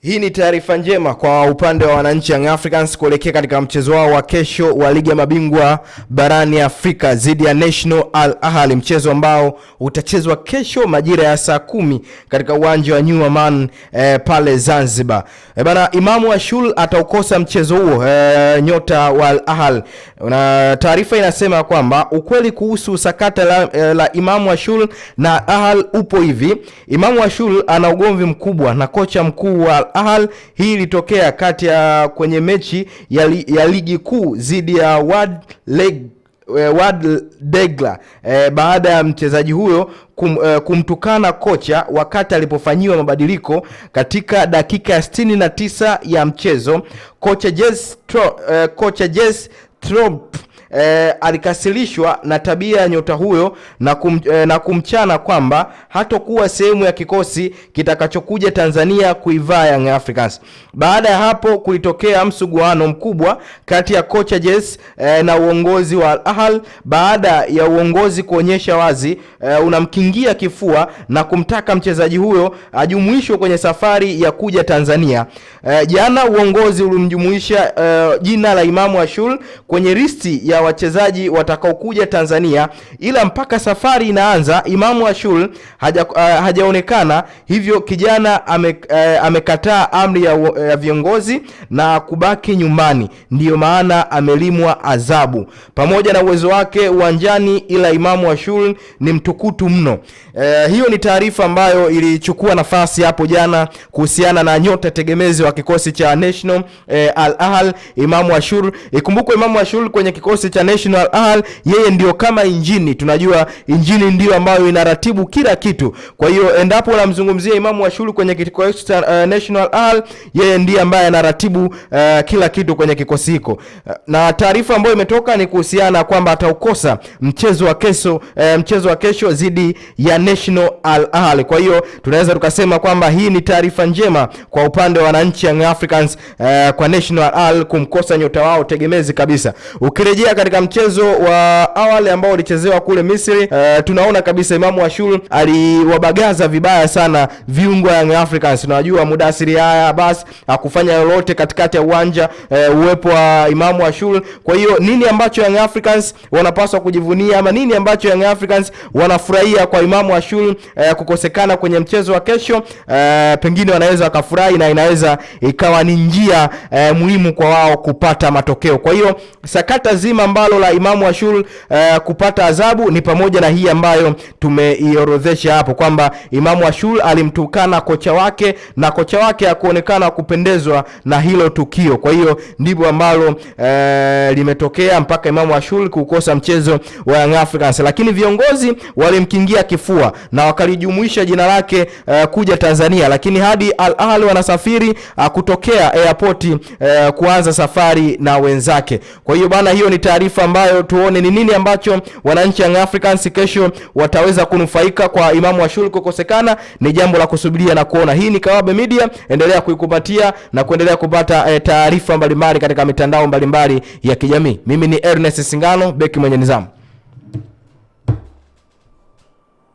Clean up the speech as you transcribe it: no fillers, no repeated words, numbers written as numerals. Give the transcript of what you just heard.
Hii ni taarifa njema kwa upande wa wananchi Young Africans kuelekea katika mchezo wao wa kesho wa ligi ya mabingwa barani Afrika dhidi ya National Al Ahly, mchezo ambao utachezwa kesho majira ya saa 10 katika uwanja wa New Aman pale Zanzibar. Bana, Imamu Ashul ataukosa mchezo huo, nyota wa Al Ahly. Na taarifa inasema kwamba ukweli kuhusu sakata la Imamu Ashul na Ahly upo hivi. Imamu Ashul ana ugomvi mkubwa na kocha mkuu wa Ahly. Hii ilitokea kati ya kwenye mechi ya ligi kuu dhidi ya Wad Degla baada ya mchezaji huyo kumtukana kocha wakati alipofanyiwa mabadiliko katika dakika ya 69 ya mchezo. Kocha Jess Tromp alikasirishwa na tabia ya nyota huyo na kumchana kwamba hatakuwa sehemu ya kikosi kitakachokuja Tanzania kuivaa Young Africans. Baada ya hapo kulitokea msuguano mkubwa kati ya kocha Jess na uongozi wa Al Ahly, baada ya uongozi kuonyesha wazi unamkingia kifua na kumtaka mchezaji huyo ajumuishwe kwenye safari ya kuja Tanzania. Jana uongozi ulimjumuisha jina la Imamu Ashul kwenye listi ya wachezaji watakaokuja Tanzania, ila mpaka safari inaanza Imamu Ashul hajaonekana. Hivyo kijana amekataa amri ya viongozi na kubaki nyumbani, ndiyo maana amelimwa adhabu. Pamoja na uwezo wake uwanjani, ila Imamu Ashul ni mtukutu mno. Hiyo ni taarifa ambayo ilichukua nafasi hapo jana kuhusiana na nyota tegemezi wa kikosi cha National Al Ahly, Imamu Ashul. Ikumbukwe Imamu Ashul kwenye kikosi cha National Al Ahly, yeye ndio kama injini. Tunajua injini ndio ambayo inaratibu kila kitu. Kwa hiyo endapo unamzungumzia Imamu Ashul kwenye kikosi cha National Al Ahly, yeye ndiye ambaye anaratibu kila kitu kwenye kikosi hiko. Na taarifa ambayo imetoka ni kuhusiana kwamba ataukosa mchezo wa kesho dhidi ya National Al Ahly. Kwa hiyo tunaweza tukasema kwamba hii ni taarifa njema kwa upande wa wananchi Young Africans, kwa National Al Ahly kumkosa nyota wao tegemezi kabisa. Ukirejea katika mchezo wa awali ambao ulichezewa kule Misri, tunaona kabisa Imamu Ashul aliwabagaza vibaya sana viungo wa Young Africans. Tunajua Mudathir haya basi hakufanya lolote katikati ya uwanja, uwepo wa Imamu Ashul. Kwa hiyo nini ambacho Young Africans wanapaswa kujivunia, ama nini ambacho Young Africans wanafurahia kwa Imamu Ashul kukosekana kwenye mchezo wa kesho? Pengine wanaweza wakafurahi na inaweza ikawa ni njia muhimu kwa wao kupata matokeo. Kwa hiyo sakata zima ambalo la Imamu Ashul kupata adhabu ni pamoja na hii ambayo tumeiorodhesha hapo, kwamba Imamu Ashul alimtukana kocha wake na kocha wake hakuonekana kupendezwa na hilo tukio. Kwa hiyo ndivyo ambalo limetokea mpaka Imamu Ashul kukosa mchezo wa Young Africans, lakini viongozi walimkingia kifua na wakalijumuisha jina lake kuja Tanzania, lakini hadi Al Ahly wanasafiri kutokea airport kuanza safari na wenzake. Kwa hiyo bana, hiyo ni taarifa ambayo tuone ni nini ambacho wananchi Young Africans kesho wataweza kunufaika kwa Imamu Ashul kukosekana. Ni jambo la kusubiria na kuona. Hii ni Kawabe Media, endelea kuikupatia na kuendelea kupata taarifa mbalimbali katika mitandao mbalimbali ya kijamii. Mimi ni Ernest Singano, beki mwenye nizamu.